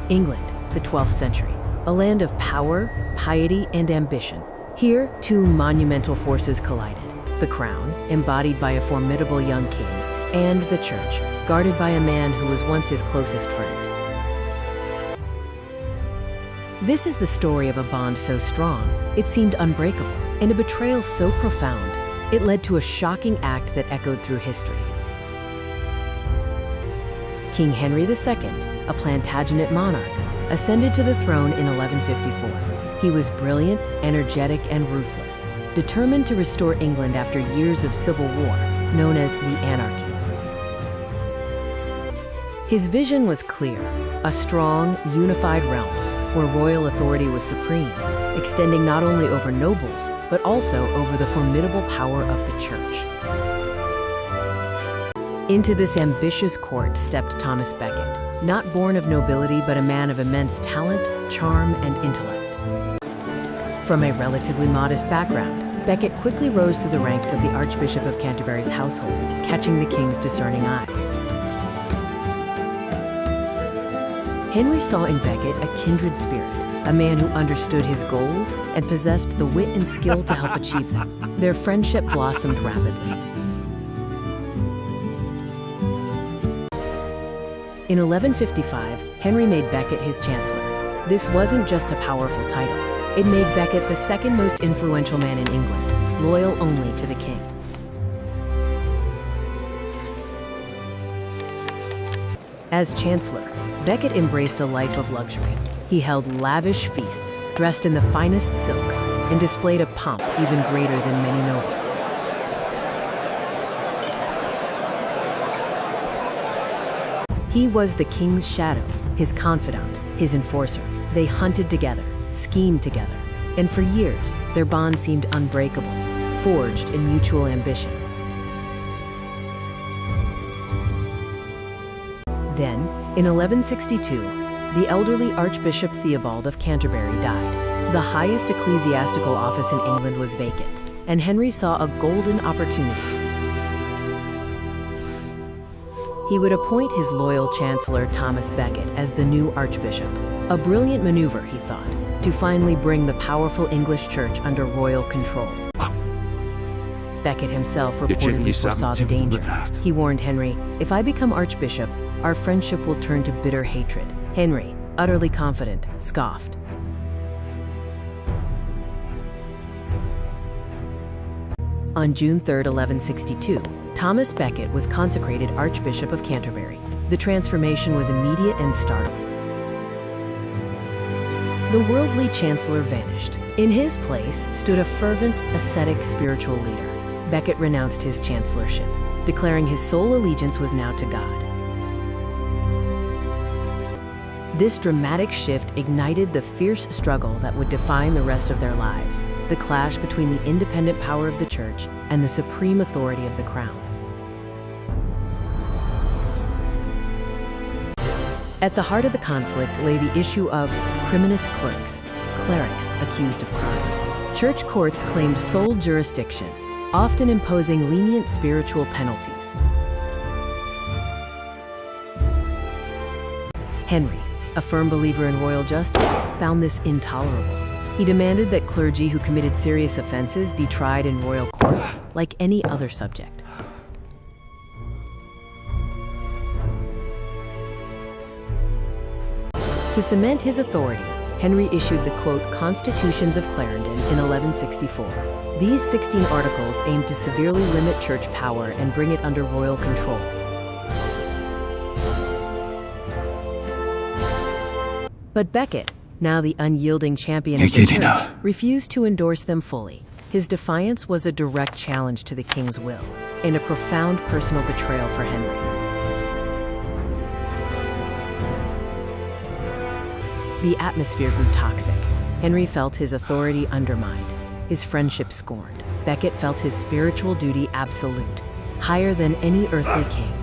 England, the 12th century, a land of power, piety, and ambition. Here, two monumental forces collided: the crown, embodied by a formidable young king, and the church, guarded by a man who was once his closest friend. This is the story of a bond so strong, it seemed unbreakable, and a betrayal so profound, it led to a shocking act that echoed through history. King Henry II, a Plantagenet monarch, ascended to the throne in 1154. He was brilliant, energetic, and ruthless, determined to restore England after years of civil war, known as the Anarchy. His vision was clear: a strong, unified realm where royal authority was supreme, extending not only over nobles, but also over the formidable power of the church. Into this ambitious court stepped Thomas Becket, not born of nobility, but a man of immense talent, charm, and intellect. From a relatively modest background, Becket quickly rose through the ranks of the Archbishop of Canterbury's household, catching the king's discerning eye. Henry saw in Becket a kindred spirit, a man who understood his goals and possessed the wit and skill to help achieve them. Their friendship blossomed rapidly. In 1155, Henry made Becket his chancellor. This wasn't just a powerful title. It made Becket the second most influential man in England, loyal only to the king. As chancellor, Becket embraced a life of luxury. He held lavish feasts, dressed in the finest silks, and displayed a pomp even greater than many nobles. He was the king's shadow, his confidant, his enforcer. They hunted together, schemed together, and for years, their bond seemed unbreakable, forged in mutual ambition. Then, in 1162, the elderly Archbishop Theobald of Canterbury died. The highest ecclesiastical office in England was vacant, and Henry saw a golden opportunity. He would appoint his loyal chancellor Thomas Becket as the new archbishop. A brilliant maneuver, he thought, to finally bring the powerful English church under royal control. Becket himself reportedly foresaw the danger. He warned Henry, "If I become archbishop, our friendship will turn to bitter hatred." Henry, utterly confident, scoffed. On June 3, 1162, Thomas Becket was consecrated Archbishop of Canterbury. The transformation was immediate and startling. The worldly chancellor vanished. In his place stood a fervent, ascetic spiritual leader. Becket renounced his chancellorship, declaring his sole allegiance was now to God. This dramatic shift ignited the fierce struggle that would define the rest of their lives, the clash between the independent power of the church and the supreme authority of the crown. At the heart of the conflict lay the issue of criminous clerks, clerics accused of crimes. Church courts claimed sole jurisdiction, often imposing lenient spiritual penalties. Henry, a firm believer in royal justice, found this intolerable. He demanded that clergy who committed serious offenses be tried in royal courts, like any other subject. To cement his authority, Henry issued the, quote, Constitutions of Clarendon in 1164. These 16 articles aimed to severely limit church power and bring it under royal control. But Becket, now the unyielding champion of the church, refused to endorse them fully. His defiance was a direct challenge to the king's will, and a profound personal betrayal for Henry. The atmosphere grew toxic. Henry felt his authority undermined, his friendship scorned. Becket felt his spiritual duty absolute, higher than any earthly king.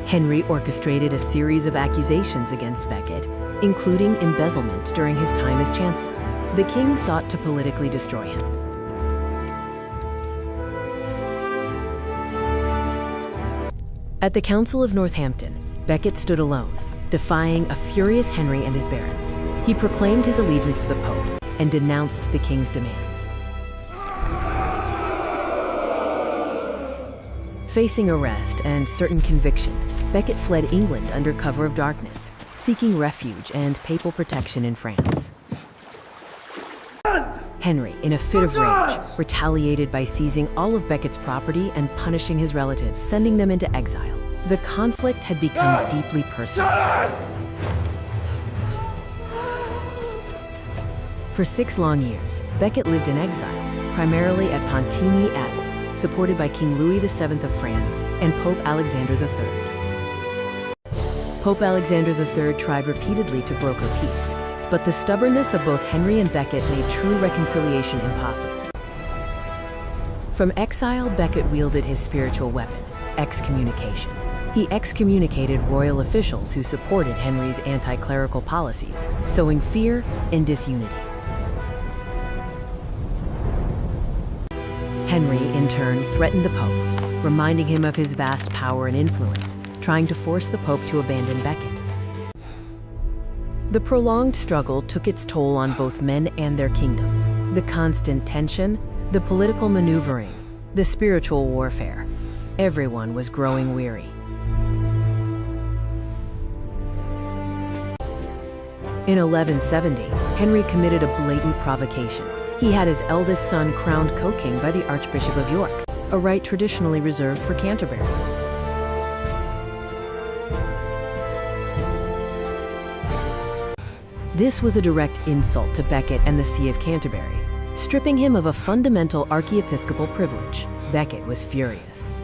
Henry orchestrated a series of accusations against Becket, including embezzlement during his time as chancellor. The king sought to politically destroy him. At the Council of Northampton, Becket stood alone, defying a furious Henry and his barons. He proclaimed his allegiance to the Pope and denounced the king's demands. Facing arrest and certain conviction, Becket fled England under cover of darkness, seeking refuge and papal protection in France. Henry, in a fit of rage, retaliated by seizing all of Becket's property and punishing his relatives, sending them into exile. The conflict had become deeply personal. For 6 long years, Becket lived in exile, primarily at Pontigny Abbey, supported by King Louis VII of France and Pope Alexander III. Pope Alexander III tried repeatedly to broker peace, but the stubbornness of both Henry and Becket made true reconciliation impossible. From exile, Becket wielded his spiritual weapon, excommunication. He excommunicated royal officials who supported Henry's anti-clerical policies, sowing fear and disunity. Henry, in turn, threatened the Pope, reminding him of his vast power and influence, trying to force the Pope to abandon Becket. The prolonged struggle took its toll on both men and their kingdoms. The constant tension, the political maneuvering, the spiritual warfare. Everyone was growing weary. In 1170, Henry committed a blatant provocation. He had his eldest son crowned co-king by the Archbishop of York, a right traditionally reserved for Canterbury. This was a direct insult to Becket and the See of Canterbury, stripping him of a fundamental archiepiscopal privilege. Becket was furious.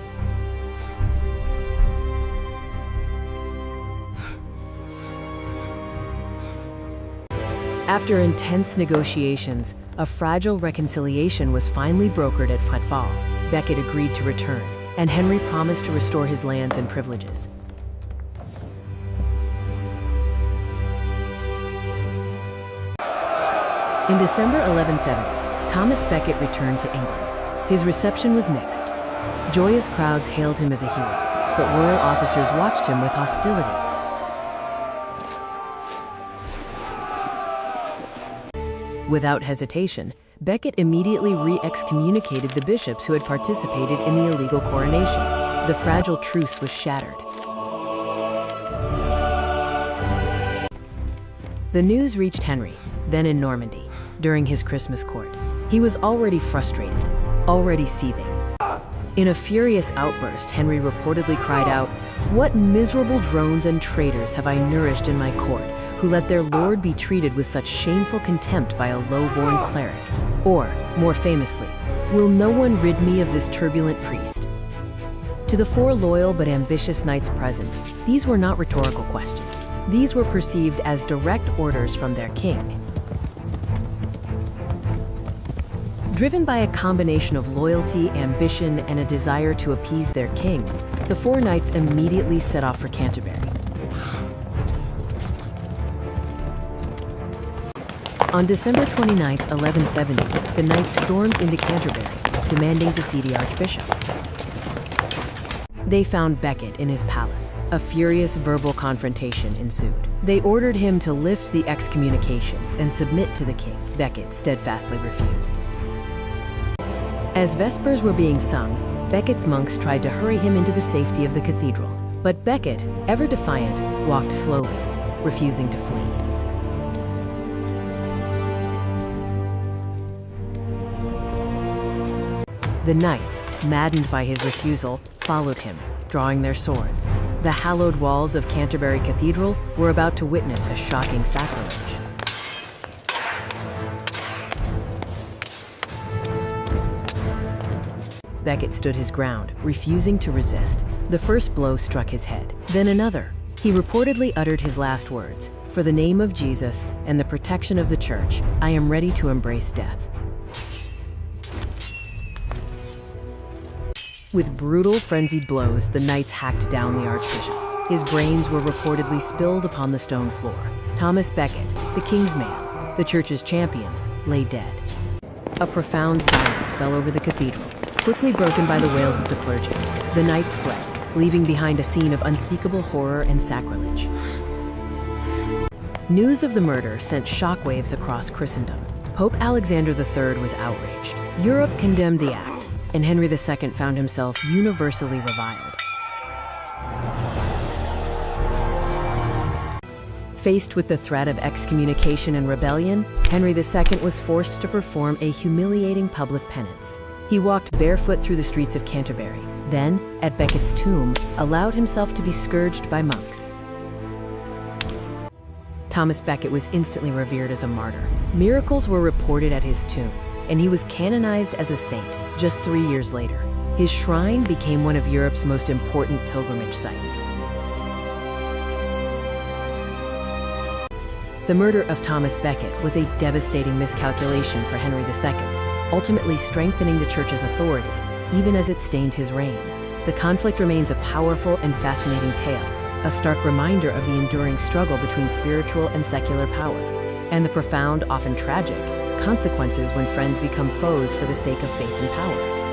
After intense negotiations, a fragile reconciliation was finally brokered at Feud. Becket agreed to return, and Henry promised to restore his lands and privileges. In December 1170, Thomas Becket returned to England. His reception was mixed. Joyous crowds hailed him as a hero, but royal officers watched him with hostility. Without hesitation, Becket immediately re-excommunicated the bishops who had participated in the illegal coronation. The fragile truce was shattered. The news reached Henry, then in Normandy, during his Christmas court. He was already frustrated, already seething. In a furious outburst, Henry reportedly cried out, "What miserable drones and traitors have I nourished in my court, who let their lord be treated with such shameful contempt by a low-born cleric? Or, more famously, will no one rid me of this turbulent priest?" To the 4 loyal but ambitious knights present, these were not rhetorical questions. These were perceived as direct orders from their king. Driven by a combination of loyalty, ambition, and a desire to appease their king, the 4 knights immediately set off for Canterbury. On December 29, 1170, the knights stormed into Canterbury, demanding to see the Archbishop. They found Becket in his palace. A furious verbal confrontation ensued. They ordered him to lift the excommunications and submit to the king. Becket steadfastly refused. As Vespers were being sung, Becket's monks tried to hurry him into the safety of the cathedral. But Becket, ever defiant, walked slowly, refusing to flee. The knights, maddened by his refusal, followed him, drawing their swords. The hallowed walls of Canterbury Cathedral were about to witness a shocking sacrilege. Becket stood his ground, refusing to resist. The first blow struck his head, then another. He reportedly uttered his last words, "For the name of Jesus and the protection of the Church, I am ready to embrace death." With brutal, frenzied blows, the knights hacked down the Archbishop. His brains were reportedly spilled upon the stone floor. Thomas Becket, the king's man, the Church's champion, lay dead. A profound silence fell over the cathedral, quickly broken by the wails of the clergy. The knights fled, leaving behind a scene of unspeakable horror and sacrilege. News of the murder sent shockwaves across Christendom. Pope Alexander III was outraged. Europe condemned the act, and Henry II found himself universally reviled. Faced with the threat of excommunication and rebellion, Henry II was forced to perform a humiliating public penance. He walked barefoot through the streets of Canterbury, then, at Becket's tomb, allowed himself to be scourged by monks. Thomas Becket was instantly revered as a martyr. Miracles were reported at his tomb, and he was canonized as a saint just 3 years later. His shrine became one of Europe's most important pilgrimage sites. The murder of Thomas Becket was a devastating miscalculation for Henry II, ultimately strengthening the Church's authority, even as it stained his reign. The conflict remains a powerful and fascinating tale, a stark reminder of the enduring struggle between spiritual and secular power, and the profound, often tragic, consequences when friends become foes for the sake of faith and power.